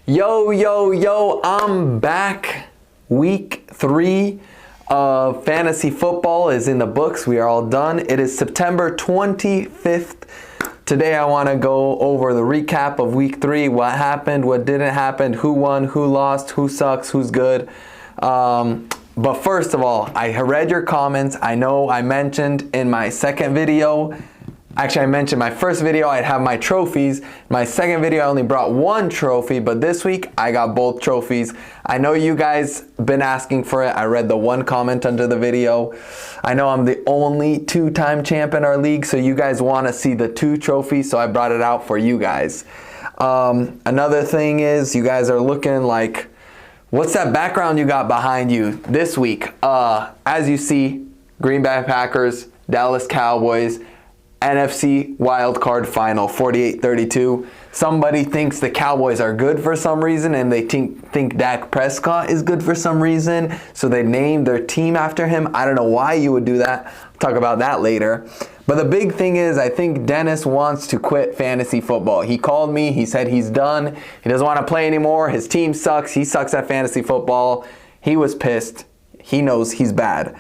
Yo, yo, yo, I'm back. Week 3 of fantasy football is in the books. We are all done. It is September 25th. Today I want to go over the recap of week 3, what happened, what didn't happen, who won, who lost, who sucks, who's good. But first of all, I read your comments. I know I mentioned in my second video, actually I mentioned my first video I'd have my trophies. My second video I only brought one trophy, but this week I got both trophies. I know you guys been asking for it. I read the one comment under the video. I know I'm the only 2-time champ in our league, so you guys want to see the 2 trophies, so I brought it out for you guys. Another thing is you guys are looking like, what's that background you got behind you this week? As you see, Green Bay Packers, Dallas Cowboys, NFC wildcard final, 48-32. Somebody thinks the Cowboys are good for some reason, and they think Dak Prescott is good for some reason, so they named their team after him. I don't know why you would do that. I'll talk about that later. But the big thing is, I think Dennis wants to quit fantasy football. He called me. He said he's done. He doesn't want to play anymore. His team sucks. He sucks at fantasy football. He was pissed. He knows he's bad.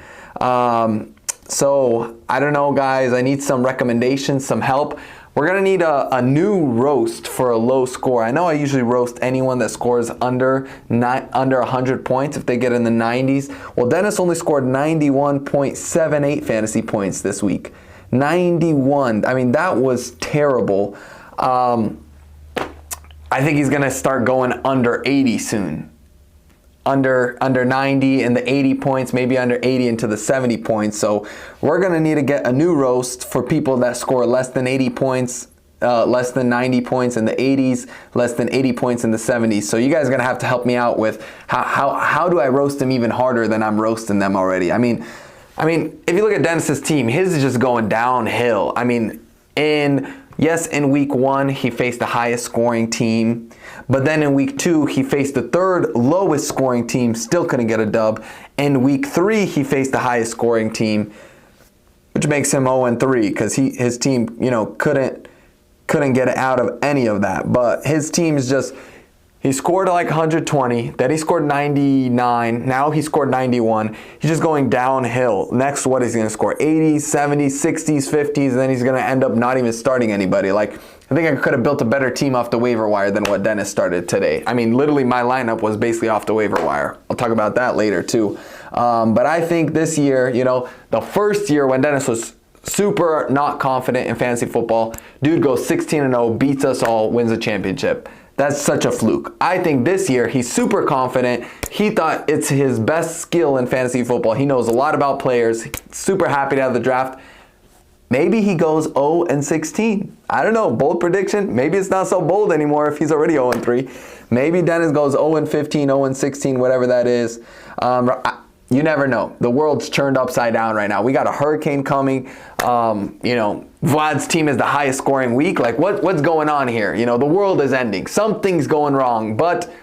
So, I don't know, guys. I need some recommendations, some help. We're going to need a new roast for a low score. I know I usually roast anyone that scores under 100 points if they get in the 90s. Well, Dennis only scored 91.78 fantasy points this week. 91. I mean, that was terrible. I think he's going to start going under 80 soon. Under 90 and the 80 points, maybe under 80 into the 70 points. So we're going to need to get a new roast for people that score less than 80 points, less than 90 points in the 80s, less than 80 points in the 70s. So you guys are going to have to help me out with how do I roast them even harder than I'm roasting them already. I mean, if you look at Dennis's team, his is just going downhill. I mean, in week 1, he faced the highest scoring team. But then in week 2, he faced the 3rd lowest scoring team, still couldn't get a dub. In week 3, he faced the highest scoring team, which makes him 0-3 because his team, couldn't get out of any of that. But his team is just, he scored like 120, then he scored 99, now he scored 91. He's just going downhill. Next, what is he going to score? 80s, 70s, 60s, 50s, and then he's going to end up not even starting anybody. Like, I think I could have built a better team off the waiver wire than what Dennis started today. I mean, literally my lineup was basically off the waiver wire. I'll talk about that later too. But I think this year, the first year when Dennis was super not confident in fantasy football, dude goes 16-0, beats us all, wins a championship. That's such a fluke. I think this year he's super confident. He thought it's his best skill in fantasy football. He knows a lot about players. Super happy to have the draft. Maybe he goes 0-16. I don't know. Bold prediction. Maybe it's not so bold anymore if he's already 0-3. Maybe Dennis goes 0-15, 0-16, whatever that is. You never know. The world's turned upside down right now. We got a hurricane coming. Vlad's team is the highest scoring week. Like, what's going on here? The world is ending. Something's going wrong, but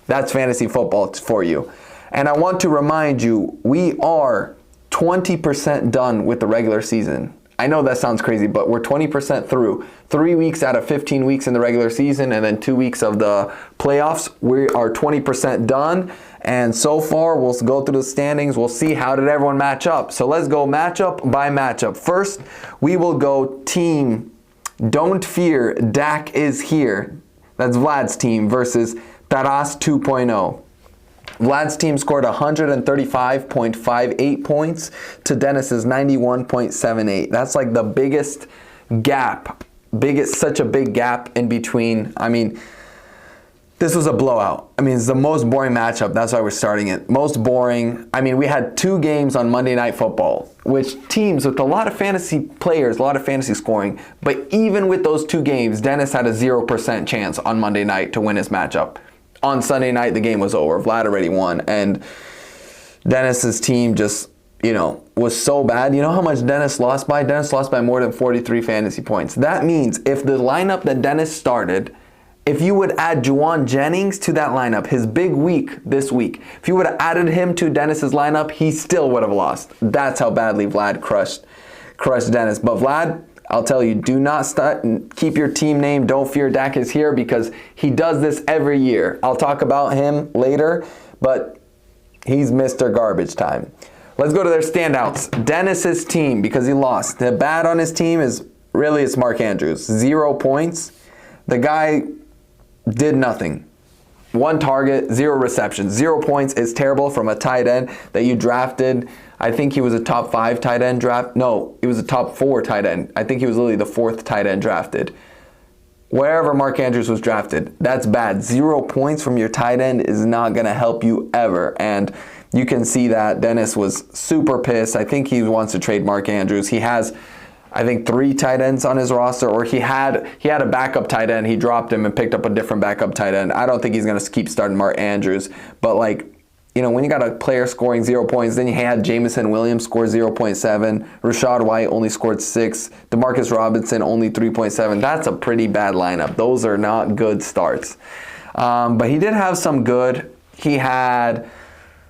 that's fantasy football for you. And I want to remind you, we are 20% done with the regular season. I know that sounds crazy, but we're 20% through. 3 weeks out of 15 weeks in the regular season and then 2 weeks of the playoffs. We are 20% done. And so far, we'll go through the standings. We'll see how did everyone match up. So let's go matchup by matchup. First, we will go team Don't Fear, Dak is Here. That's Vlad's team versus Taras 2.0. Vlad's team scored 135.58 points to Dennis's 91.78. That's like the biggest gap, such a big gap in between. I mean, this was a blowout. I mean, it's the most boring matchup. That's why we're starting it. Most boring. I mean, we had 2 games on Monday Night Football, which teams with a lot of fantasy players, a lot of fantasy scoring, but even with those 2 games, Dennis had a 0% chance on Monday night to win his matchup. On Sunday night, the game was over. Vlad already won. And Dennis's team just, was so bad. You know how much Dennis lost by? Dennis lost by more than 43 fantasy points. That means if the lineup that Dennis started, if you would add Juwan Jennings to that lineup, his big week this week, if you would have added him to Dennis's lineup, he still would have lost. That's how badly Vlad crushed Dennis. But Vlad, I'll tell you, do not keep your team name. Don't fear Dak is here, because he does this every year. I'll talk about him later, but he's Mr. Garbage Time. Let's go to their standouts. Dennis's team, because he lost. The bad on his team is really it's Mark Andrews. 0 points. The guy did nothing. 1 target, 0 receptions. 0 points is terrible from a tight end that you drafted. I think he was a top 5 tight end draft. No, he was a top 4 tight end. I think he was literally the 4th tight end drafted. Wherever Mark Andrews was drafted, that's bad. 0 points from your tight end is not going to help you ever. And you can see that Dennis was super pissed. I think he wants to trade Mark Andrews. He has, I think, 3 tight ends on his roster, or he had a backup tight end. He dropped him and picked up a different backup tight end. I don't think he's going to keep starting Mark Andrews. But, like, you know, when you got a player scoring 0 points, then you had Jameson Williams score 0.7. Rachaad White only scored 6. Demarcus Robinson only 3.7. That's a pretty bad lineup. Those are not good starts. But he did have some good. He had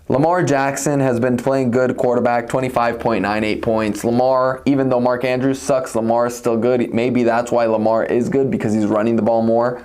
Lamar Jackson has been playing good quarterback, 25.98 points. Lamar, even though Mark Andrews sucks, Lamar is still good. Maybe that's why Lamar is good, because he's running the ball more.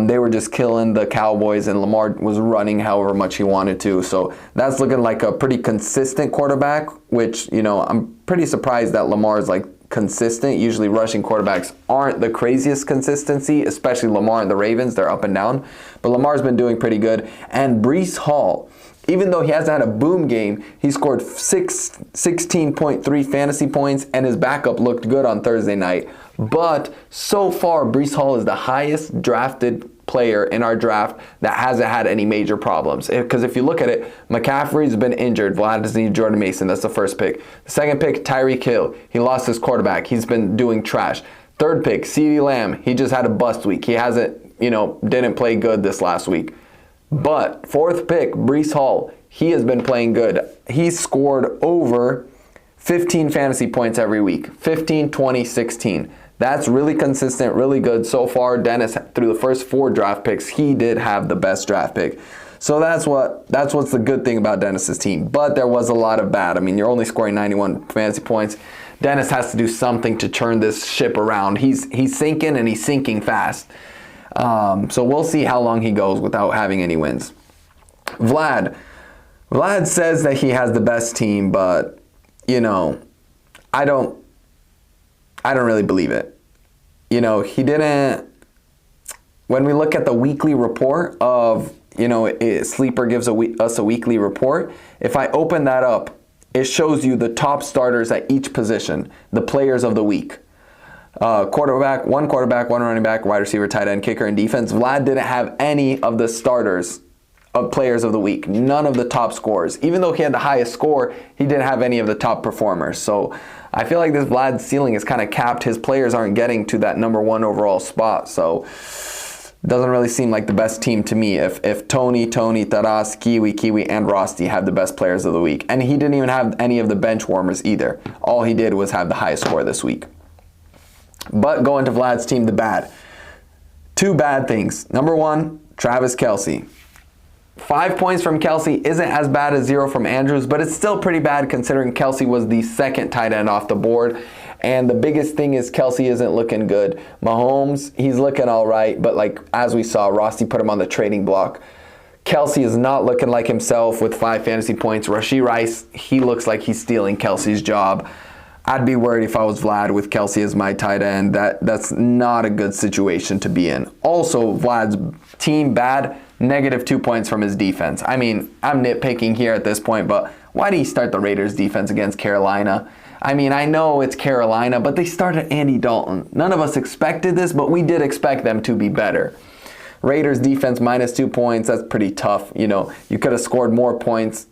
They were just killing the Cowboys, and Lamar was running however much he wanted to. So that's looking like a pretty consistent quarterback, which, you know, I'm pretty surprised that Lamar is like consistent. Usually rushing quarterbacks aren't the craziest consistency, especially Lamar and the Ravens. They're up and down. But Lamar's been doing pretty good. And Breece Hall, even though he hasn't had a boom game, he scored 16.3 fantasy points, and his backup looked good on Thursday night. But so far, Breece Hall is the highest drafted player in our draft that hasn't had any major problems. Because if you look at it, McCaffrey's been injured. Vlad doesn't need Jordan Mason. That's the first pick. The second pick, Tyreek Hill. He lost his quarterback. He's been doing trash. Third pick, CeeDee Lamb. He just had a bust week. He hasn't, didn't play good this last week. But fourth pick, Breece Hall, he has been playing good. He's scored over 15 fantasy points every week. 15, 20, 16. That's really consistent, really good. So far, Dennis, through the first 4 draft picks, he did have the best draft pick. So that's what's the good thing about Dennis's team. But there was a lot of bad. I mean, you're only scoring 91 fantasy points. Dennis has to do something to turn this ship around. He's sinking, and he's sinking fast. So we'll see how long he goes without having any wins. Vlad says that he has the best team, but I don't really believe it. He didn't. When we look at the weekly report of, Sleeper gives us a weekly report. If I open that up, it shows you the top starters at each position, the players of the week. Quarterback, one running back, wide receiver, tight end, kicker, and defense. Vlad didn't have any of the starters of players of the week. None of the top scorers. Even though he had the highest score, he didn't have any of the top performers. So I feel like this Vlad ceiling is kind of capped. His players aren't getting to that number 1 overall spot. So it doesn't really seem like the best team to me. If Tony, Taras, Kiwi, and Rosty have the best players of the week. And he didn't even have any of the bench warmers either. All he did was have the highest score this week. But going to Vlad's team, the bad. 2 bad things. Number 1, Travis Kelce. 5 points from Kelce isn't as bad as 0 from Andrews, but it's still pretty bad considering Kelce was the second tight end off the board. And the biggest thing is Kelce isn't looking good. Mahomes, he's looking all right, but as we saw, Rosty put him on the trading block. Kelce is not looking like himself with 5 fantasy points. Rashee Rice, he looks like he's stealing Kelce's job. I'd be worried if I was Vlad with Kelce as my tight end. That's not a good situation to be in. Also, Vlad's team bad, -2 points from his defense. I mean, I'm nitpicking here at this point, but why did he start the Raiders defense against Carolina? I mean, I know it's Carolina, but they started Andy Dalton. None of us expected this, but we did expect them to be better. Raiders defense -2 points, that's pretty tough. You could have scored more points,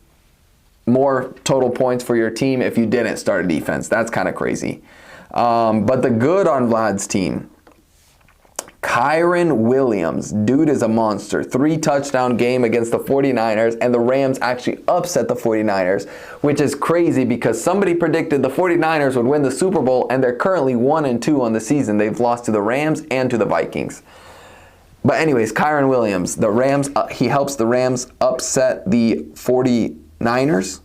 more total points for your team if you didn't start a defense. That's kind of crazy. But the good on Vlad's team, Kyren Williams. Dude is a monster. 3 touchdown game against the 49ers, and the Rams actually upset the 49ers, which is crazy because somebody predicted the 49ers would win the Super Bowl, and they're currently 1-2 on the season. They've lost to the Rams and to the Vikings. But anyways, Kyren Williams, the Rams, he helps the Rams upset the 49ers.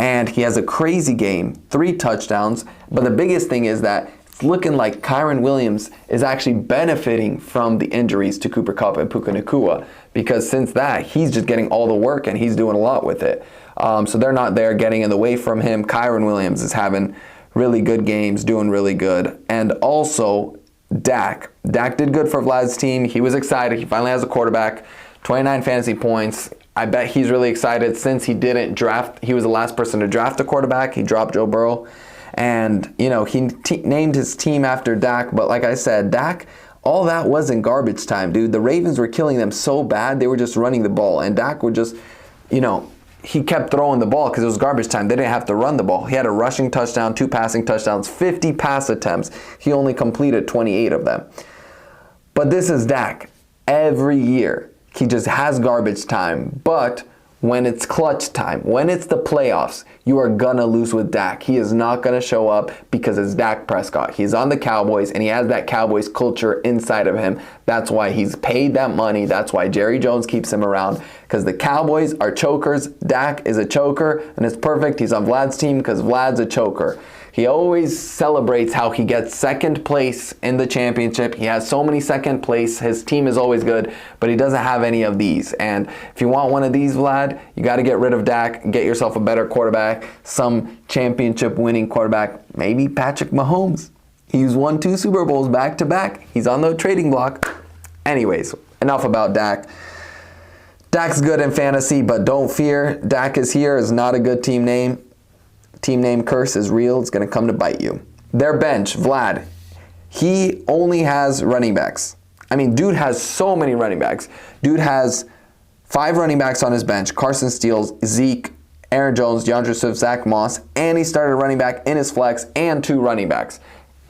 And he has a crazy game, 3 touchdowns. But the biggest thing is that it's looking like Kyren Williams is actually benefiting from the injuries to Cooper Kupp and Puka Nacua, because since that, he's just getting all the work and he's doing a lot with it. So they're not there getting in the way from him. Kyren Williams is having really good games, doing really good. And also, Dak. Dak did good for Vlad's team. He was excited. He finally has a quarterback. 29 fantasy points. I bet he's really excited since he didn't draft. He was the last person to draft a quarterback. He dropped Joe Burrow. And, you know, he named his team after Dak. But like I said, Dak, all that was in garbage time, dude. The Ravens were killing them so bad, they were just running the ball. And Dak would just, you know, he kept throwing the ball because it was garbage time. They didn't have to run the ball. He had a rushing touchdown, 2 passing touchdowns, 50 pass attempts. He only completed 28 of them. But this is Dak. Every year, he just has garbage time. But when it's clutch time, when it's the playoffs, you are going to lose with Dak. He is not going to show up because it's Dak Prescott. He's on the Cowboys, and he has that Cowboys culture inside of him. That's why he's paid that money. That's why Jerry Jones keeps him around, because the Cowboys are chokers. Dak is a choker, and it's perfect. He's on Vlad's team because Vlad's a choker. He always celebrates how he gets second place in the championship. He has so many second place. His team is always good, but he doesn't have any of these. And if you want one of these, Vlad, you got to get rid of Dak and get yourself a better quarterback, some championship winning quarterback, maybe Patrick Mahomes. He's won 2 Super Bowls back to back. He's on the trading block. Anyways, enough about Dak. Dak's good in fantasy, but don't fear. Dak is here is not a good team name. Team name curse is real. It's going to come to bite you. Their bench, Vlad, he only has running backs. I mean, dude has so many running backs. Dude has 5 running backs on his bench. Carson Steele, Zeke, Aaron Jones, DeAndre Swift, Zach Moss, and he started running back in his flex and 2 running backs.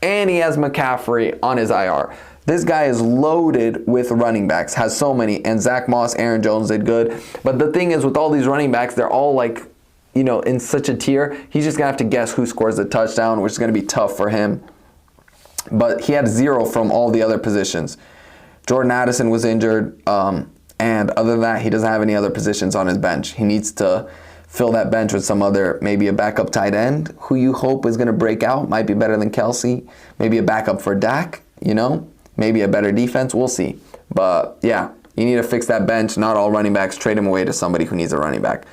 And he has McCaffrey on his IR. This guy is loaded with running backs, has so many, and Zach Moss, Aaron Jones did good. But the thing is, with all these running backs, they're all like, you know, in such a tier, he's just going to have to guess who scores the touchdown, which is going to be tough for him. But he had 0 from all the other positions. Jordan Addison was injured, and other than that, he doesn't have any other positions on his bench. He needs to fill that bench with some other, maybe a backup tight end who you hope is going to break out, might be better than Kelsey. Maybe a backup for Dak, you know, maybe a better defense. We'll see. But yeah, you need to fix that bench. Not all running backs. Trade him away to somebody who needs a running back.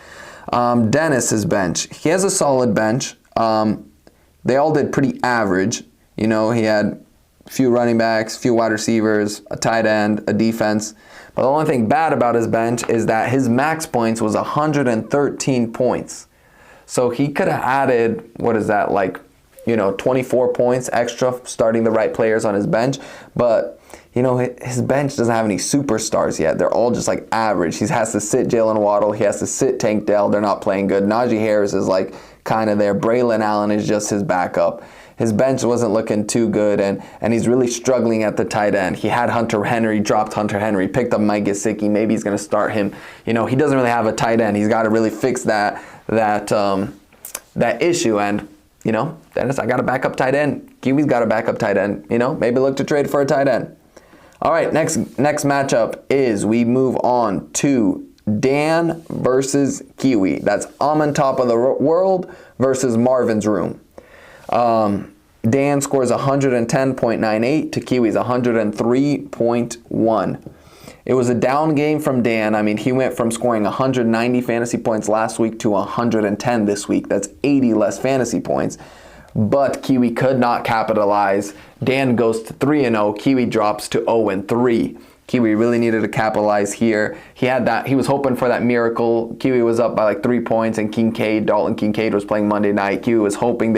Dennis's bench. He has a solid bench. They all did pretty average. You know, he had a few running backs, a few wide receivers, a tight end, a defense. But the only thing bad about his bench is that his max points was 113 points. So he could have added, what is that, like, you know, 24 points extra starting the right players on his bench. But, you know, his bench doesn't have any superstars yet. They're all just like average. He has to sit Jalen Waddle. He has to sit Tank Dell. They're not playing good. Najee Harris is like kind of there. Braylon Allen is just his backup. His bench wasn't looking too good, and he's really struggling at the tight end. He had Hunter Henry, dropped Hunter Henry, picked up Mike Gesicki. Maybe he's going to start him. You know, he doesn't really have a tight end. He's got to really fix that issue. And, you know, Dennis, I got a backup tight end. Kiwi's got a backup tight end. You know, maybe look to trade for a tight end. All right, next matchup is we move on to Dan versus Kiwi. That's I'm on top of the world versus Marvin's room. Dan scores 110.98 to Kiwi's 103.1. It was a down game from Dan. I mean, he went from scoring 190 fantasy points last week to 110 this week. That's 80 less fantasy points. But Kiwi could not capitalize. Dan goes to 3-0. Kiwi drops to 0-3. Kiwi really needed to capitalize here. He was hoping for that miracle. Kiwi was up by like 3 points, and Dalton Kincaid was playing Monday night. Kiwi was hoping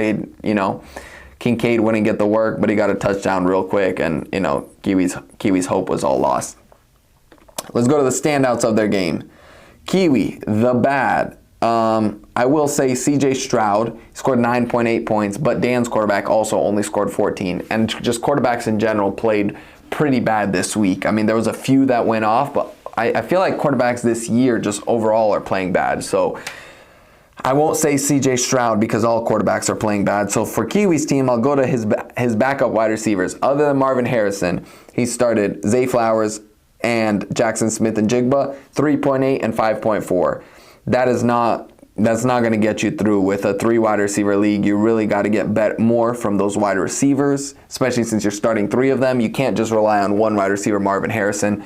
Kincaid wouldn't get the work, but he got a touchdown real quick, and, you know, Kiwi's hope was all lost. Let's go to the standouts of their game. Kiwi, the bad. I will say CJ Stroud scored 9.8 points, but Dan's quarterback also only scored 14. And just quarterbacks in general played pretty bad this week. I mean, there was a few that went off, but I feel like quarterbacks this year just overall are playing bad. So I won't say CJ Stroud because all quarterbacks are playing bad. So for Kiwi's team, I'll go to his backup wide receivers. Other than Marvin Harrison, he started Zay Flowers and Jackson Smith and Jigba, 3.8 and 5.4. That is not that's not going to get you through. With a 3 wide receiver league, you really got to get more from those wide receivers, especially since you're starting 3 of them. You can't just rely on 1 wide receiver, Marvin Harrison.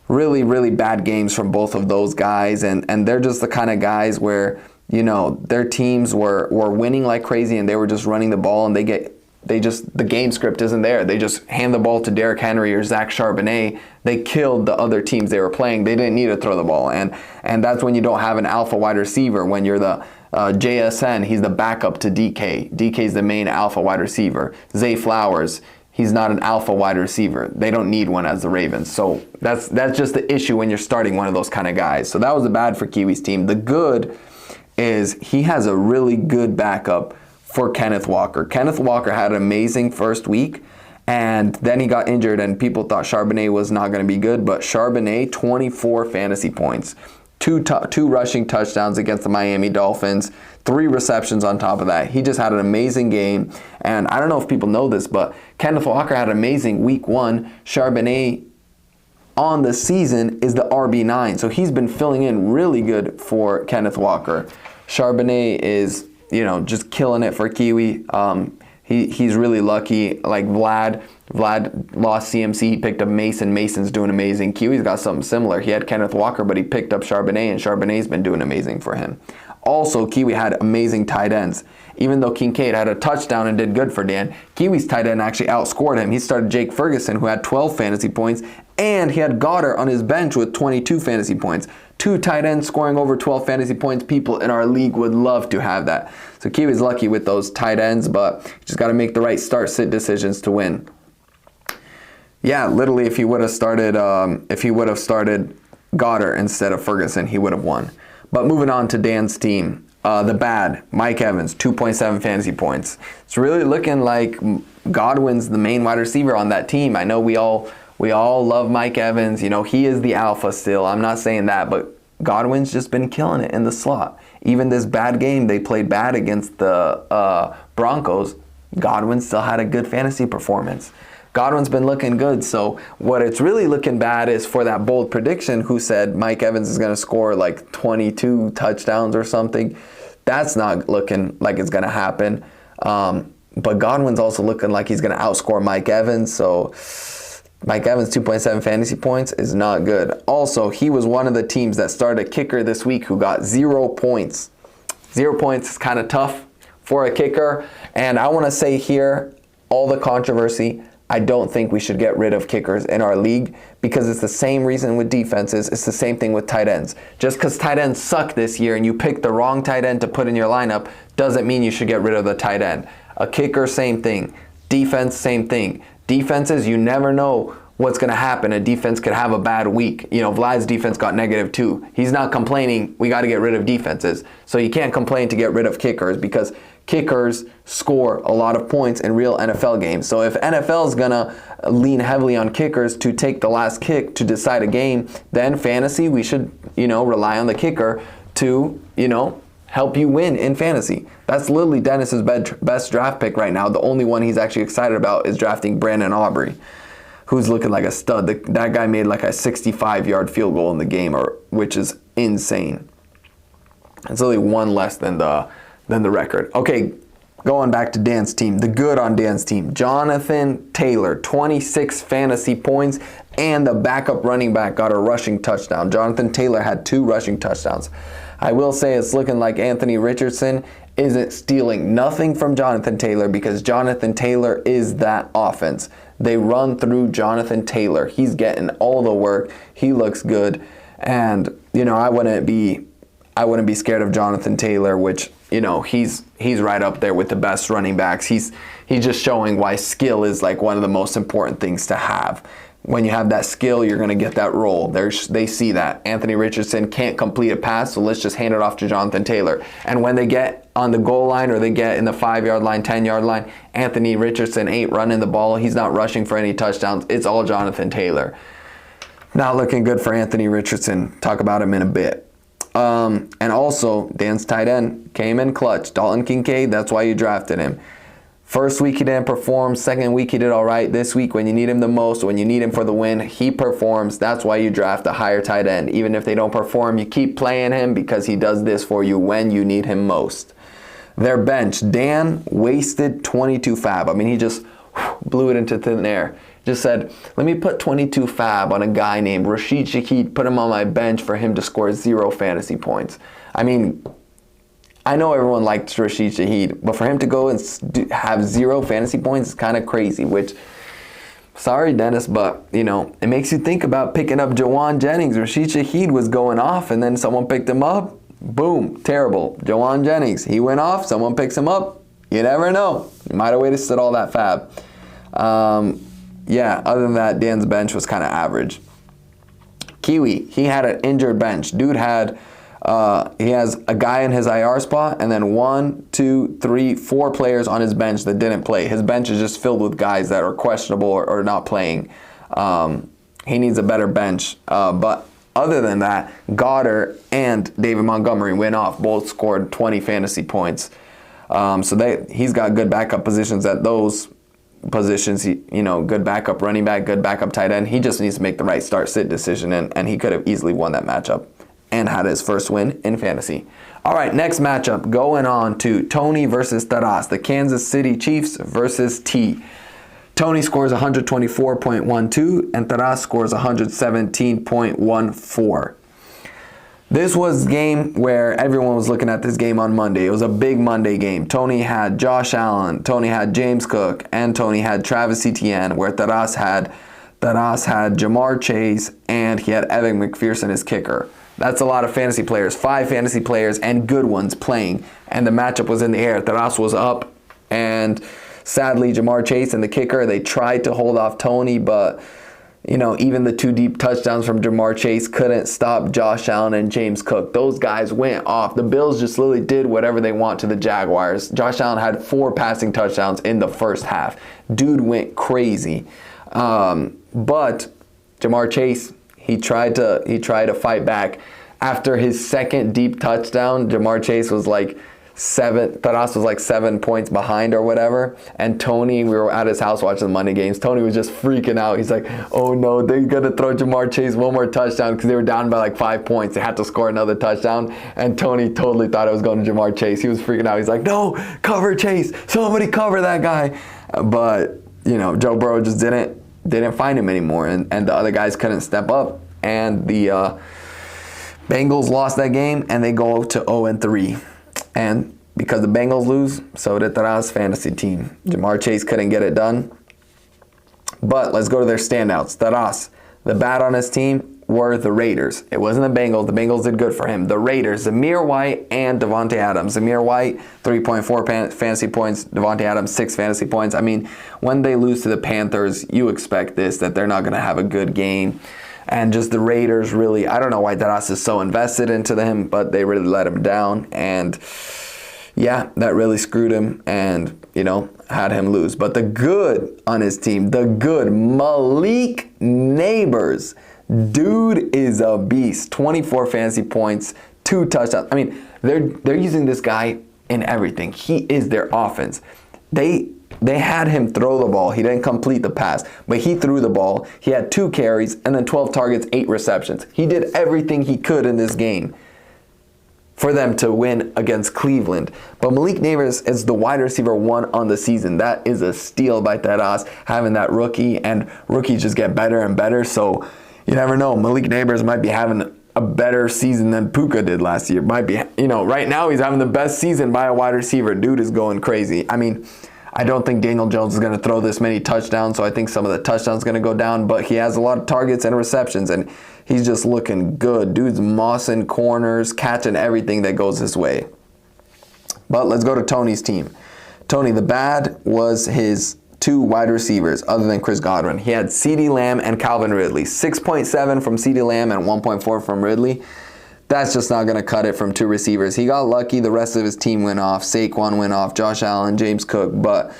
Really, really bad games from both of those guys, and they're just the kind of guys where, you know, their teams were winning like crazy and they were just running the ball, and the game script isn't there. They just hand the ball to Derrick Henry or Zach Charbonnet. They killed the other teams they were playing. They didn't need to throw the ball, and that's when you don't have an alpha wide receiver. When you're the JSN, he's the backup to DK. DK's the main alpha wide receiver. Zay Flowers, he's not an alpha wide receiver. They don't need one as the Ravens. So that's just the issue when you're starting one of those kind of guys. So that was the bad for Kiwi's team. The good is he has a really good backup for Kenneth Walker. Kenneth Walker had an amazing first week, and then he got injured, and people thought Charbonnet was not going to be good, but Charbonnet, 24 fantasy points, two rushing touchdowns against the Miami Dolphins, 3 receptions on top of that. He just had an amazing game, and I don't know if people know this, but Kenneth Walker had an amazing week 1. Charbonnet on the season is the RB9, so he's been filling in really good for Kenneth Walker. Charbonnet is, you know, just killing it for Kiwi. He's really lucky. Like Vlad lost CMC. He picked up Mason. Mason's doing amazing. Kiwi's got something similar. He had Kenneth Walker, but he picked up Charbonnet, and Charbonnet's been doing amazing for him. Also, Kiwi had amazing tight ends. Even though Kincaid had a touchdown and did good for Dan, Kiwi's tight end actually outscored him. He started Jake Ferguson, who had 12 fantasy points, and he had Goddard on his bench with 22 fantasy points. 2 tight ends scoring over 12 fantasy points. People in our league would love to have that. So Kiwi's lucky with those tight ends, but just got to make the right start-sit decisions to win. Yeah, literally, if he would have started Goddard instead of Ferguson, he would have won. But moving on to Dan's team, the bad, Mike Evans, 2.7 fantasy points. It's really looking like Godwin's the main wide receiver on that team. I know we all love Mike Evans. You know, he is the alpha still. I'm not saying that, but Godwin's just been killing it in the slot. Even this bad game, they played bad against the Broncos. Godwin still had a good fantasy performance. Godwin's been looking good. So what it's really looking bad is for that bold prediction who said Mike Evans is going to score like 22 touchdowns or something. That's not looking like it's going to happen. But Godwin's also looking like he's going to outscore Mike Evans. So Mike Evans, 2.7 fantasy points is not good. Also, he was one of the teams that started a kicker this week who got 0 points. 0 points is kind of tough for a kicker. And I want to say here, all the controversy, I don't think we should get rid of kickers in our league because it's the same reason with defenses. It's the same thing with tight ends. Just because tight ends suck this year and you pick the wrong tight end to put in your lineup doesn't mean you should get rid of the tight end. A kicker, same thing. Defense, same thing. Defenses, you never know what's going to happen. A defense could have a bad week. You know, Vlad's defense got -2. He's not complaining, we got to get rid of defenses. So you can't complain to get rid of kickers because kickers score a lot of points in real NFL games. So if NFL is going to lean heavily on kickers to take the last kick to decide a game, then fantasy, we should, rely on the kicker to, help you win in fantasy. That's literally Dennis's best draft pick right now. The only one he's actually excited about is drafting Brandon Aubrey, who's looking like a stud. That guy made like a 65-yard field goal in the game, which is insane. It's only one less than the record. Okay, going back to Dan's team. The good on Dan's team. Jonathan Taylor, 26 fantasy points, and the backup running back got a rushing touchdown. Jonathan Taylor had 2 rushing touchdowns. I will say it's looking like Anthony Richardson isn't stealing nothing from Jonathan Taylor because Jonathan Taylor is that offense. They run through Jonathan Taylor. He's getting all the work. He looks good. And, I wouldn't be scared of Jonathan Taylor, which, he's right up there with the best running backs. He's just showing why skill is like one of the most important things to have. When you have that skill, you're going to get that role. They see that. Anthony Richardson can't complete a pass, so let's just hand it off to Jonathan Taylor. And when they get on the goal line or they get in the 5-yard line, 10-yard line, Anthony Richardson ain't running the ball. He's not rushing for any touchdowns. It's all Jonathan Taylor. Not looking good for Anthony Richardson. Talk about him in a bit. And also, Dan's tight end came in clutch. Dalton Kincaid, that's why you drafted him. First week he didn't perform. Second week he did all right. This week, when you need him the most, when you need him for the win, he performs. That's why you draft a higher tight end. Even if they don't perform, you keep playing him because he does this for you when you need him most. Their bench, Dan wasted 22 fab. I mean, he just blew it into thin air. Just said, let me put 22 fab on a guy named Rashid Shaheed, put him on my bench for him to score 0 fantasy points. I mean, I know everyone likes Rashid Shaheed, but for him to go and have 0 fantasy points is kind of crazy, which, sorry, Dennis, but, you know, it makes you think about picking up Jawan Jennings. Rashid Shaheed was going off, and then someone picked him up. Boom, terrible. Jawan Jennings, he went off, someone picks him up. You never know. You might have wasted all that fab. Yeah, other than that, Dan's bench was kind of average. Kiwi, he had an injured bench. Dude had, he has a guy in his IR spot, and then 1, 2, 3, 4 players on his bench that didn't play. His bench is just filled with guys that are questionable or not playing. He needs a better bench. But other than that, Goddard and David Montgomery went off. Both scored 20 fantasy points. So he's got good backup positions at those positions. You know, good backup running back, good backup tight end. He just needs to make the right start-sit decision, and he could have easily won that matchup and had his first win in fantasy. All right, next matchup, going on to Tony versus Taras, the Kansas City Chiefs versus T. Tony scores 124.12 and Taras scores 117.14. This was a game where everyone was looking at this game on Monday. It was a big Monday game. Tony had Josh Allen, Tony had James Cook, and Tony had Travis Etienne, where Taras had Jamar Chase, and he had Evan McPherson as kicker. That's a lot of fantasy players, 5 fantasy players and good ones playing, and the matchup was in the air. Taras was up, and sadly, Jamar Chase and the kicker, they tried to hold off Tony, but you know, even the 2 deep touchdowns from Jamar Chase couldn't stop Josh Allen and James Cook. Those guys went off. The Bills just literally did whatever they want to the Jaguars. Josh Allen had 4 passing touchdowns in the first half. Dude went crazy. But Jamar Chase, he tried to fight back. After his second deep touchdown, Jamar Chase was like Taras was like 7 points behind or whatever, and Tony, we were at his house watching the Monday games. Tony was just freaking out. He's like, oh no, they're gonna throw Jamar Chase one more touchdown, because they were down by like 5 points. They had to score another touchdown, and Tony totally thought it was going to Jamar Chase. He was freaking out. He's like, no, cover Chase, somebody cover that guy. But you know, Joe Burrow just didn't find him anymore, and the other guys couldn't step up, and the Bengals lost that game, and they go to 0-3. And because the Bengals lose, so did Taras' fantasy team. Jamar Chase couldn't get it done. But let's go to their standouts. Taras, the bad on his team were the Raiders. It wasn't the Bengals. The Bengals did good for him. The Raiders, Zamir White and Devontae Adams. Zamir White, 3.4 fantasy points. Devontae Adams, 6 fantasy points. I mean, when they lose to the Panthers, you expect this, that they're not going to have a good game. And just the Raiders really, I don't know why Taras is so invested into them, but they really let him down. And yeah, that really screwed him and, you know, had him lose. But the good on his team, the good, Malik Neighbors. Dude is a beast. 24 fantasy points, 2 touchdowns. I mean, they're using this guy in everything. He is their offense. They had him throw the ball. He didn't complete the pass, but he threw the ball. He had 2 carries and then 12 targets, 8 receptions. He did everything he could in this game for them to win against Cleveland. But Malik Neighbors is the wide receiver 1 on the season. That is a steal by Taras, having that rookie, and rookies just get better and better. So you never know. Malik Neighbors might be having a better season than Puka did last year. Might be, you know, right now he's having the best season by a wide receiver. Dude is going crazy. I mean, I don't think Daniel Jones is going to throw this many touchdowns, so I think some of the touchdowns going to go down, but he has a lot of targets and receptions, and he's just looking good. Dude's mossing corners, catching everything that goes his way. But let's go to Tony's team. Tony, the bad was his 2 wide receivers other than Chris Godwin. He had CeeDee Lamb and Calvin Ridley. 6.7 from CeeDee Lamb and 1.4 from Ridley. That's just not going to cut it from 2 receivers. He got lucky. The rest of his team went off. Saquon went off. Josh Allen, James Cook. But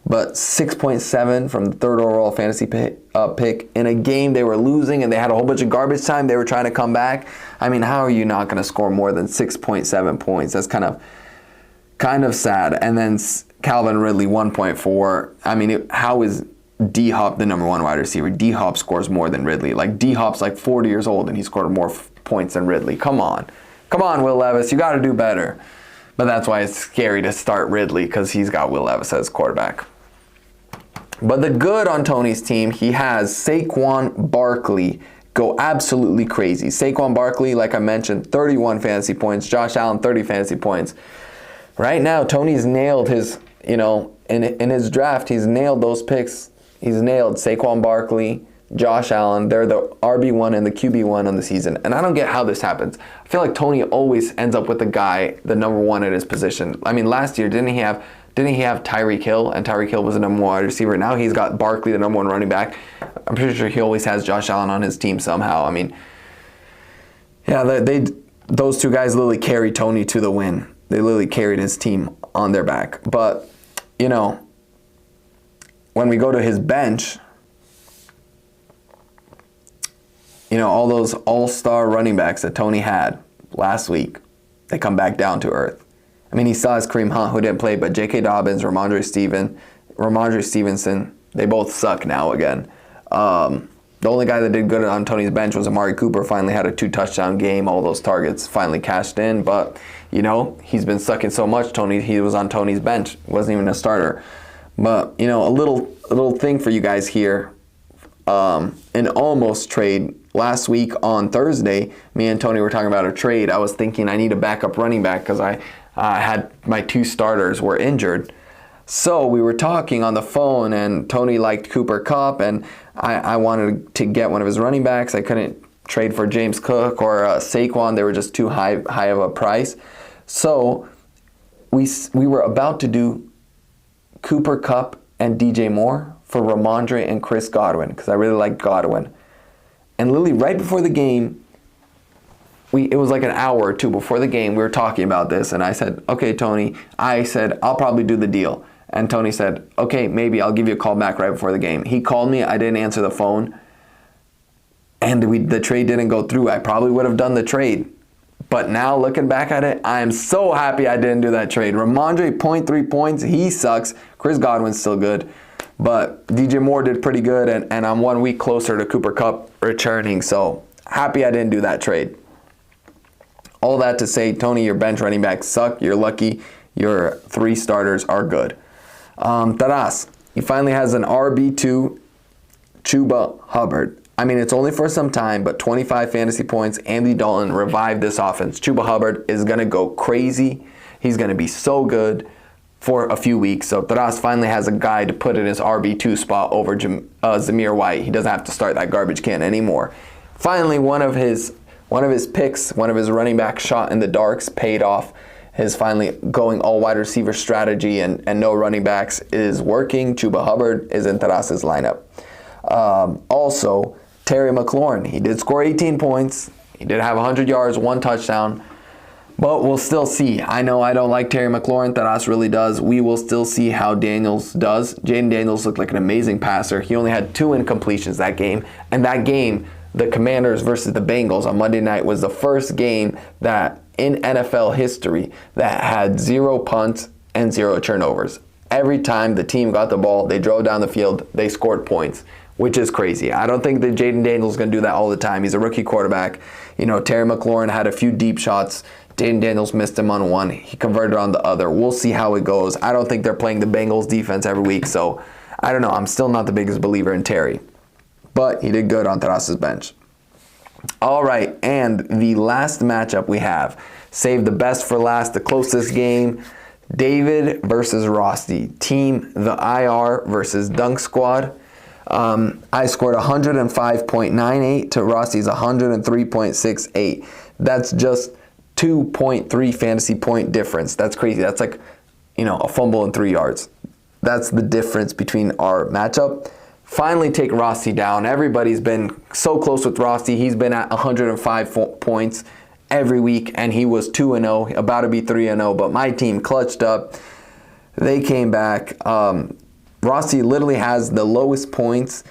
6.7 from the 3rd overall fantasy pick in a game they were losing, and they had a whole bunch of garbage time. They were trying to come back. I mean, how are you not going to score more than 6.7 points? That's kind of kind of sad. And then Calvin Ridley, 1.4. I mean, how is D-Hop the number one wide receiver? D-Hop scores more than Ridley. Like, D-Hop's like 40 years old and he scored more points than Ridley. Come on. Come on, Will Levis. You got to do better. But that's why it's scary to start Ridley, because he's got Will Levis as quarterback. But the good on Tony's team, he has Saquon Barkley go absolutely crazy. Saquon Barkley, like I mentioned, 31 fantasy points. Josh Allen, 30 fantasy points. Right now, Tony's nailed his, in his draft, he's nailed those picks. He's nailed Saquon Barkley, Josh Allen. They're the RB1 and the QB1 on the season. And I don't get how this happens. I feel like Tony always ends up with the guy, the number one at his position. I mean, last year, didn't he have Tyreek Hill? And Tyreek Hill was the number one wide receiver. Now he's got Barkley, the number one running back. I'm pretty sure he always has Josh Allen on his team somehow. I mean, yeah, those two guys literally carried Tony to the win. They literally carried his team on their back. But, when we go to his bench, all those all-star running backs that Tony had last week, they come back down to earth. I mean, he still has Kareem Hunt, who didn't play, but J.K. Dobbins, Ramondre Stevenson, they both suck now again. The only guy that did good on Tony's bench was Amari Cooper. Finally had a 2-touchdown game. All those targets finally cashed in. But, he's been sucking so much. He was on Tony's bench. Wasn't even a starter. But, a little thing for you guys here. An almost trade. Last week on Thursday, me and Tony were talking about a trade. I was thinking I need a backup running back because I had my 2 starters were injured. So we were talking on the phone, and Tony liked Cooper Kupp, and I wanted to get one of his running backs. I couldn't trade for James Cook or Saquon. They were just too high of a price. So we were about to do Cooper Kupp and DJ Moore for Ramondre and Chris Godwin, because I really like Godwin. And literally right before the game, it was like an hour or two before the game, we were talking about this, and I said, okay, Tony, I'll probably do the deal. And Tony said, okay, maybe I'll give you a call back right before the game. He called me, I didn't answer the phone, and the trade didn't go through. I probably would have done the trade. But now looking back at it, I am so happy I didn't do that trade. Ramondre, 0.3 points, he sucks. Chris Godwin's still good. But DJ Moore did pretty good, and I'm 1 week closer to Cooper Kupp returning, so happy I didn't do that trade. All that to say, Tony, your bench running backs suck. You're lucky your 3 starters are good. Taras, he finally has an RB2, Chuba Hubbard. I mean, it's only for some time, but 25 fantasy points. Andy Dalton revived this offense. Chuba Hubbard is going to go crazy. He's going to be so good for a few weeks. So Taras finally has a guy to put in his RB2 spot over Zamir White. He doesn't have to start that garbage can anymore. Finally, one of his picks, one of his running back shot in the darks paid off. His finally going all wide receiver strategy and no running backs is working. Chuba Hubbard is in Taras's lineup. Also, Terry McLaurin, he did score 18 points. He did have 100 yards, 1 touchdown. But we'll still see. I know I don't like Terry McLaurin. Taras really does. We will still see how Daniels does. Jaden Daniels looked like an amazing passer. He only had 2 incompletions that game. And that game, the Commanders versus the Bengals on Monday night, was the first game that in NFL history that had 0 punts and 0 turnovers. Every time the team got the ball, they drove down the field, they scored points, which is crazy. I don't think that Jaden Daniels is going to do that all the time. He's a rookie quarterback. Terry McLaurin had a few deep shots. Jaden Daniels missed him on one. He converted on the other. We'll see how it goes. I don't think they're playing the Bengals defense every week, so I don't know. I'm still not the biggest believer in Terry. But he did good on Taras's bench. All right, and the last matchup we have. Save the best for last, the closest game. David versus Rosty. Team the IR versus Dunk Squad. I scored 105.98 to Rosty's 103.68. That's just 2.3 fantasy point difference. That's crazy. That's like, a fumble and 3 yards. That's the difference between our matchup. Finally take Rosty down. Everybody's been so close with Rosty. He's been at 105 points every week, and he was 2-0, about to be 3-0, but my team clutched up. They came back. Rosty literally has the lowest points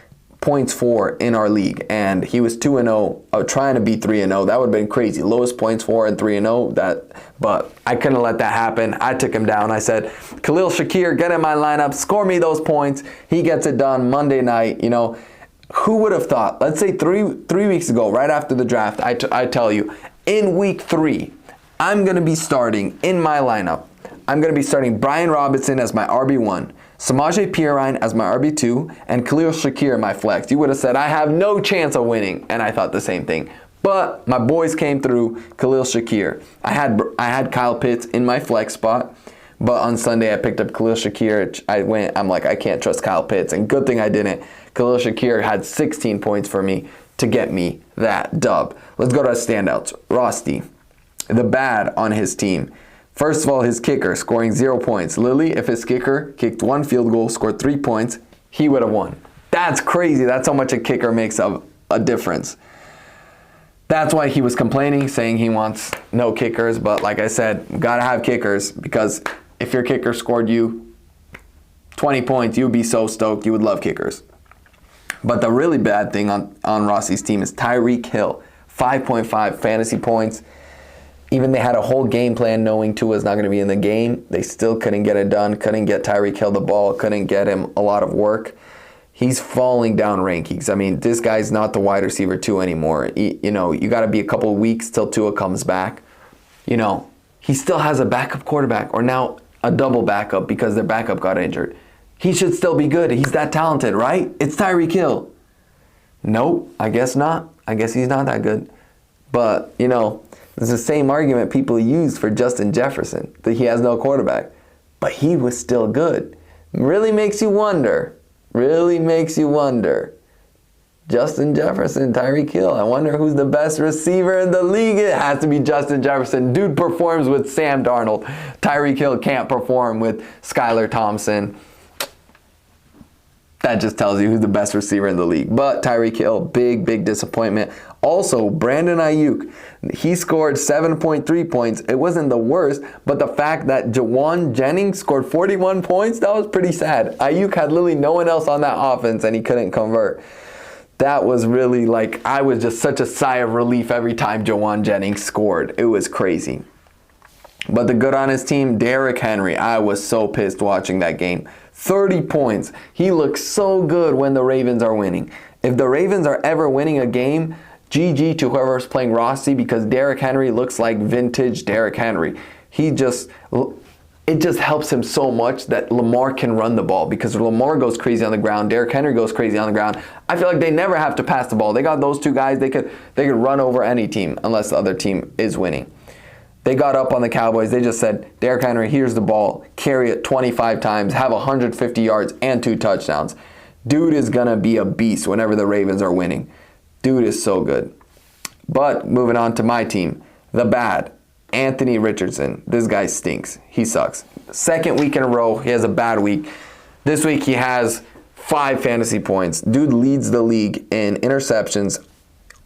points for in our league, and he was 2-0, trying to be 3-0. That would have been crazy. Lowest points for and 3-0. But I couldn't let that happen. I took him down. I said, Khalil Shakir, get in my lineup, score me those points. He gets it done Monday night. You know, who would have thought? Let's say three weeks ago, right after the draft, I tell you, in week 3, I'm going to be starting in my lineup. I'm going to be starting Brian Robinson as my RB1, Samaje Perine as my RB2, and Khalil Shakir my flex. You would have said, I have no chance of winning, and I thought the same thing. But my boys came through. Khalil Shakir. I had Kyle Pitts in my flex spot, but on Sunday I picked up Khalil Shakir. I'm like, I can't trust Kyle Pitts, and good thing I didn't. Khalil Shakir had 16 points for me to get me that dub. Let's go to standouts. Rosty, the bad on his team. First of all, his kicker scoring 0 points. Lily, if his kicker kicked 1 field goal, scored 3 points, he would have won. That's crazy. That's how much a kicker makes a difference. That's why he was complaining, saying he wants no kickers. But like I said, gotta have kickers, because if your kicker scored you 20 points, you would be so stoked. You would love kickers. But the really bad thing on Rossi's team is Tyreek Hill, 5.5 fantasy points. Even they had a whole game plan knowing Tua's not going to be in the game. They still couldn't get it done, couldn't get Tyreek Hill the ball, couldn't get him a lot of work. He's falling down rankings. I mean, this guy's not the wide receiver 2 anymore. You know, you got to be a couple of weeks till Tua comes back. You know, he still has a backup quarterback, or now a double backup because their backup got injured. He should still be good. He's that talented, right? It's Tyreek Hill. Nope, I guess not. I guess he's not that good. But, you know, it's the same argument people use for Justin Jefferson, that he has no quarterback. But he was still good. Really makes you wonder. Really makes you wonder. Justin Jefferson, Tyreek Hill. I wonder who's the best receiver in the league. It has to be Justin Jefferson. Dude performs with Sam Darnold. Tyreek Hill can't perform with Skylar Thompson. That just tells you who's the best receiver in the league. But Tyreek Hill, big disappointment. Also, Brandon Ayuk, he scored 7.3 points. It wasn't the worst, but the fact that Jawan Jennings scored 41 points, that was pretty sad. Ayuk had literally no one else on that offense, and he couldn't convert. That was really like, I was just such a sigh of relief every time Jawan Jennings scored. It was crazy. But the good on his team, Derrick Henry, I was so pissed watching that game. 30 points. He looks so good when the Ravens are winning. If the Ravens are ever winning a game, GG to whoever's playing Rosty, because Derrick Henry looks like vintage Derrick Henry. It just helps him so much that Lamar can run the ball, because Lamar goes crazy on the ground, Derrick Henry goes crazy on the ground. I feel like they never have to pass the ball. They got those two guys. They could run over any team unless the other team is winning. They got up on the Cowboys. They just said, Derrick Henry, here's the ball. Carry it 25 times. Have 150 yards and 2 touchdowns. Dude is going to be a beast whenever the Ravens are winning. Dude is so good. But moving on to my team, the bad, Anthony Richardson. This guy stinks. He sucks. Second week in a row, he has a bad week. This week he has 5 fantasy points. Dude leads the league in interceptions,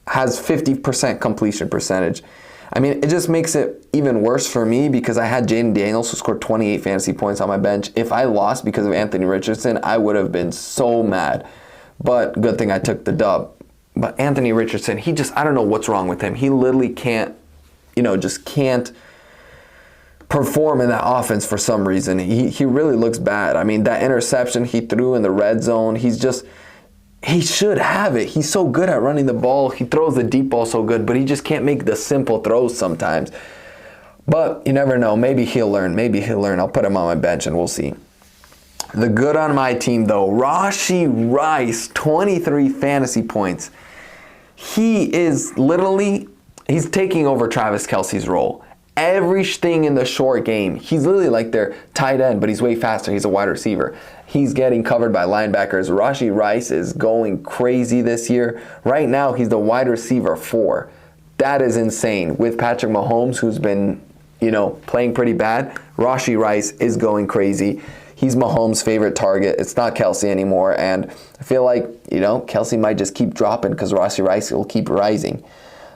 has 50% completion percentage. I mean, it just makes it even worse for me, because I had Jaden Daniels, who scored 28 fantasy points on my bench. If I lost because of Anthony Richardson, I would have been so mad. But good thing I took the dub. But Anthony Richardson, I don't know what's wrong with him. He literally can't, just can't perform in that offense for some reason. He really looks bad. I mean, that interception he threw in the red zone, he should have it. He's so good at running the ball. He throws the deep ball so good, but he just can't make the simple throws sometimes. But you never know. Maybe he'll learn. I'll put him on my bench and we'll see. The good on my team, though, Rashee Rice, 23 fantasy points. He's taking over Travis Kelce's role. Everything in the short game. He's literally like their tight end, but he's way faster. He's a wide receiver. He's getting covered by linebackers. Rashee Rice is going crazy this year. Right now, he's the wide receiver 4. That is insane. With Patrick Mahomes, who's been, playing pretty bad, Rashee Rice is going crazy. He's Mahomes' favorite target. It's not Kelce anymore. And I feel like, Kelce might just keep dropping because Rashee Rice will keep rising.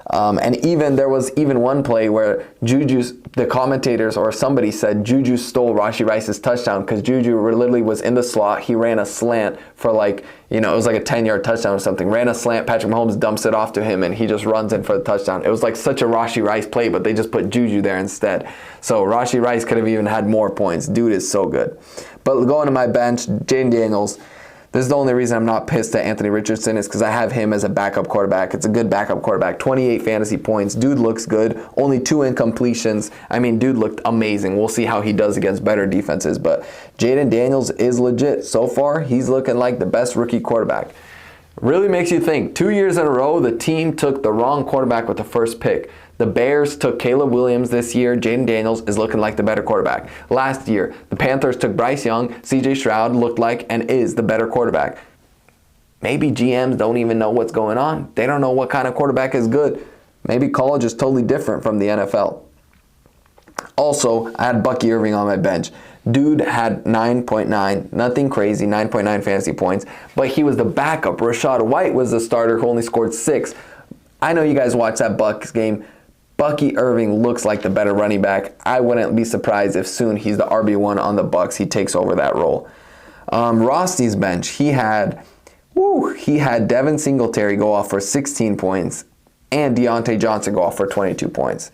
And there was even one play where the commentators or somebody said Juju stole Roshy Rice's touchdown because Juju literally was in the slot. He ran a slant for it was like a 10-yard touchdown or something. Ran a slant, Patrick Mahomes dumps it off to him, and he just runs in for the touchdown. It was like such a Roshy Rice play, but they just put Juju there instead. So Roshy Rice could have even had more points. Dude is so good. But going to my bench, Jaden Daniels. This is the only reason I'm not pissed at Anthony Richardson is because I have him as a backup quarterback. It's a good backup quarterback. 28 fantasy points. Dude looks good. Only 2 incompletions. I mean, dude looked amazing. We'll see how he does against better defenses. But Jaden Daniels is legit. So far, he's looking like the best rookie quarterback. Really makes you think. 2 years in a row, the team took the wrong quarterback with the first pick. The Bears took Caleb Williams this year. Jaden Daniels is looking like the better quarterback. Last year, the Panthers took Bryce Young. CJ Stroud looked like and is the better quarterback. Maybe GMs don't even know what's going on. They don't know what kind of quarterback is good. Maybe college is totally different from the NFL. Also, I had Bucky Irving on my bench. Dude had 9.9, nothing crazy, 9.9 fantasy points, but he was the backup. Rachaad White was the starter who only scored 6. I know you guys watched that Bucs game. Bucky Irving looks like the better running back. I wouldn't be surprised if soon he's the RB1 on the Bucs. He takes over that role. Rosty's bench, he had Devin Singletary go off for 16 points and Deontay Johnson go off for 22 points.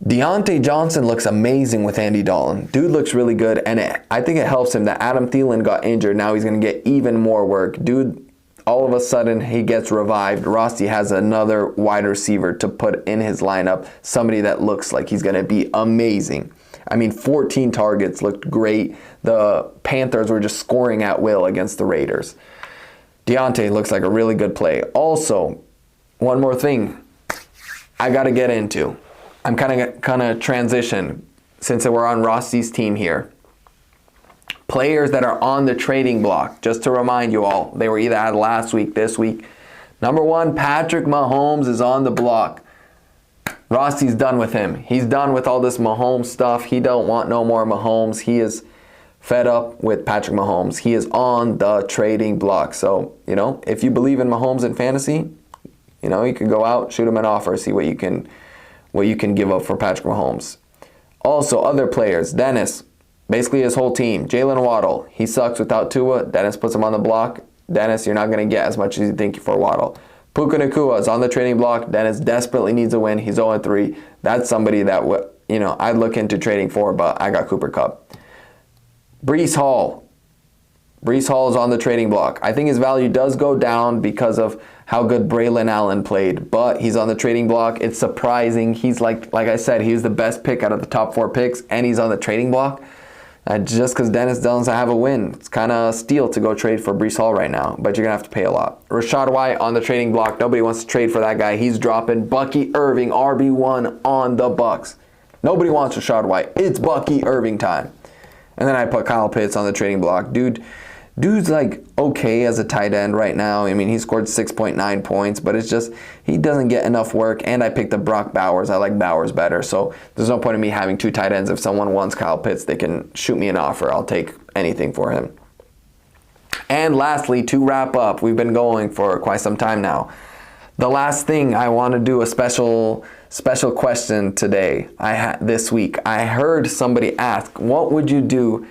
Deontay Johnson looks amazing with Andy Dalton. Dude looks really good, and I think it helps him that Adam Thielen got injured. Now he's going to get even more work. Dude, all of a sudden, he gets revived. Rosty has another wide receiver to put in his lineup, somebody that looks like he's going to be amazing. I mean, 14 targets, looked great. The Panthers were just scoring at will against the Raiders. Deontay looks like a really good play. Also, one more thing I got to get into. I'm kind of transition since we're on Rosty's team here. Players that are on the trading block, just to remind you all, they were either out last week, this week. Number 1, Patrick Mahomes is on the block. Rosty's done with him. He's done with all this Mahomes stuff. He don't want no more Mahomes. He is fed up with Patrick Mahomes. He is on the trading block. So, if you believe in Mahomes in fantasy, you can go out, shoot him an offer, see what you can give up for Patrick Mahomes. Also, other players, Dennis. Basically his whole team. Jalen Waddle, he sucks without Tua. Dennis puts him on the block. Dennis, you're not going to get as much as you think for Waddle. Puka Nacua is on the trading block. Dennis desperately needs a win. He's 0-3. That's somebody that I'd look into trading for, but I got Cooper Kupp. Breece Hall. Breece Hall is on the trading block. I think his value does go down because of how good Braylon Allen played, but he's on the trading block. It's surprising. He's like I said, he's the best pick out of the top 4 picks, and he's on the trading block. Just because Dennis doesn't have a win. It's kind of a steal to go trade for Breece Hall right now, but you're going to have to pay a lot. Rachaad White on the trading block. Nobody wants to trade for that guy. He's dropping. Bucky Irving, RB1 on the Bucs. Nobody wants Rachaad White. It's Bucky Irving time. And then I put Kyle Pitts on the trading block. Dude's like okay as a tight end right now. I mean, he scored 6.9 points, but it's just he doesn't get enough work. And I picked up Brock Bowers. I like Bowers better. So there's no point in me having 2 tight ends. If someone wants Kyle Pitts, they can shoot me an offer. I'll take anything for him. And lastly, to wrap up, we've been going for quite some time now. The last thing I want to do a special question today. This week, I heard somebody ask, what would you do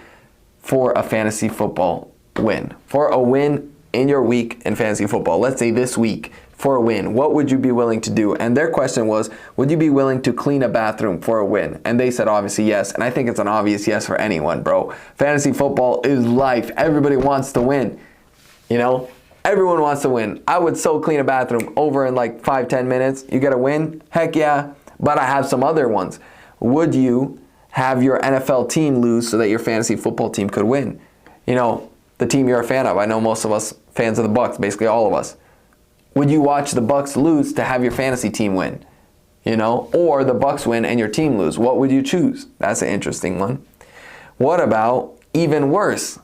for a fantasy football win? For a win in your week in fantasy football, let's say this week, for a win, what would you be willing to do? And their question was, would you be willing to clean a bathroom for a win? And they said obviously yes, and I think it's an obvious yes for anyone, bro. Fantasy football is life. Everybody wants to win. Everyone wants to win. I would so clean a bathroom over in like 5-10 minutes. You get a win? Heck yeah. But I have some other ones. Would you have your NFL team lose so that your fantasy football team could win? The team you're a fan of. I know most of us fans of the Bucs, basically all of us. Would you watch the Bucs lose to have your fantasy team win? Or the Bucs win and your team lose? What would you choose? That's an interesting one. What about even worse?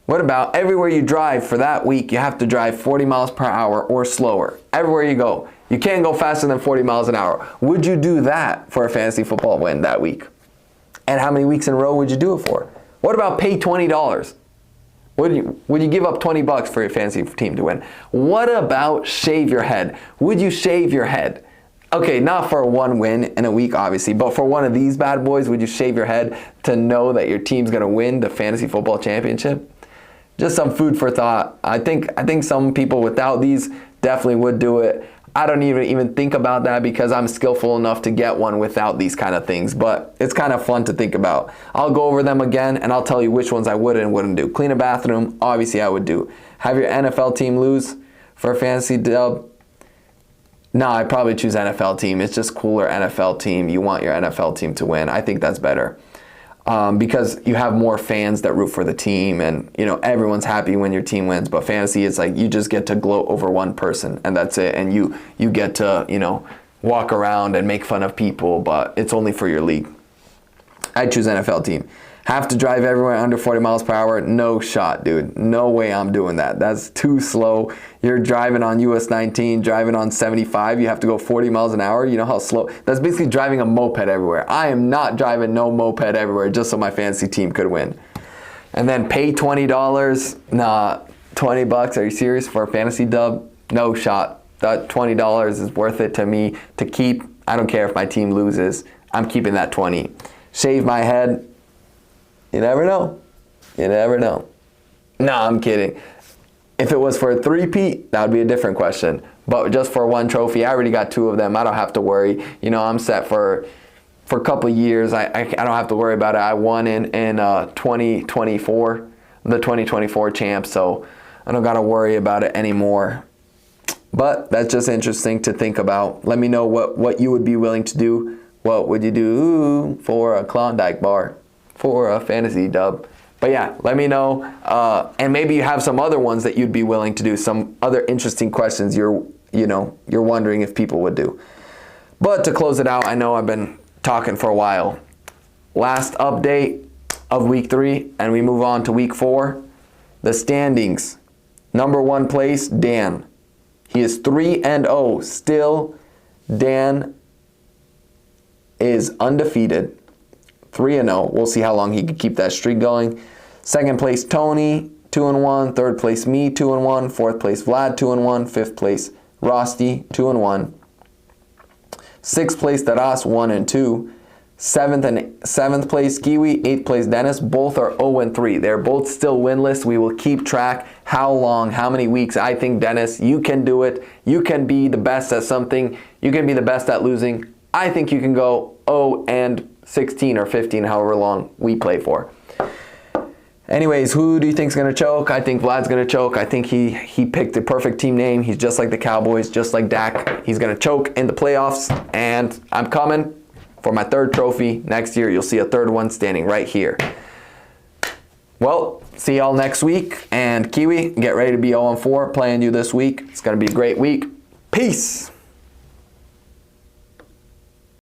What about everywhere you drive for that week, you have to drive 40 miles per hour or slower? Everywhere you go. You can't go faster than 40 miles an hour. Would you do that for a fantasy football win that week? And how many weeks in a row would you do it for? What about pay $20? Would you give up 20 bucks for your fantasy team to win? What about shave your head? Would you shave your head? Okay, not for one win in a week, obviously, but for one of these bad boys, would you shave your head to know that your team's going to win the fantasy football championship? Just some food for thought. I think some people without these definitely would do it. I don't even think about that because I'm skillful enough to get one without these kind of things, but it's kind of fun to think about. I'll go over them again and I'll tell you which ones I would and wouldn't do. Clean a bathroom, obviously I would do. Have your NFL team lose for a fantasy dub? No, I'd probably choose NFL team. It's just cooler NFL team. You want your NFL team to win. I think that's better. Because you have more fans that root for the team and, you know, everyone's happy when your team wins. But fantasy, it's like you just get to gloat over one person and that's it. And you get to, you know, walk around and make fun of people, but it's only for your league. I'd choose NFL team. Have to drive everywhere under 40 miles per hour? No shot, dude. No way I'm doing that. That's too slow. You're driving on US 19, driving on 75. You have to go 40 miles an hour. You know how slow? That's basically driving a moped everywhere. I am not driving no moped everywhere just so my fantasy team could win. And then pay $20? Nah, 20 bucks. Are you serious for a fantasy dub? No shot. That $20 is worth it to me to keep. I don't care if my team loses. I'm keeping that 20. Shave my head. You never know. You never know. No, I'm kidding. If it was for a three-peat, that would be a different question. But just for one trophy, I already got 2 of them. I don't have to worry. You know, I'm set for a couple of years. I don't have to worry about it. I won in 2024, the 2024 champ, so I don't got to worry about it anymore. But that's just interesting to think about. Let me know what you would be willing to do. What would you do for a Klondike bar? For a fantasy dub. But yeah, let me know. And maybe you have some other ones that you'd be willing to do, some other interesting questions you're wondering if people would do. But to close it out, I know I've been talking for a while. Last update of week 3, and we move on to week 4. The standings. Number 1 place, Dan. He is 3-0. Still, Dan is undefeated. 3-0. We'll see how long he can keep that streak going. Second place, Tony, 2-1. Third place, me, 2-1. Fourth place, Vlad, 2-1. Fifth place, Rosty, 2-1. Sixth place, Taras, 1-2. Seventh place, Kiwi. Eighth place, Dennis. Both are 0-3. They're both still winless. We will keep track how long, how many weeks. I think, Dennis, you can do it. You can be the best at something. You can be the best at losing. I think you can go 0-16 or 15, however long we play for. Anyways, who do you think is going to choke? I think Vlad's going to choke. I think he picked the perfect team name. He's just like the Cowboys, just like Dak. He's going to choke in the playoffs, and I'm coming for my 3rd trophy next year. You'll see a 3rd one standing right here. Well, see y'all next week. And Kiwi, get ready to be 0-4 playing you this week. It's going to be a great week. Peace.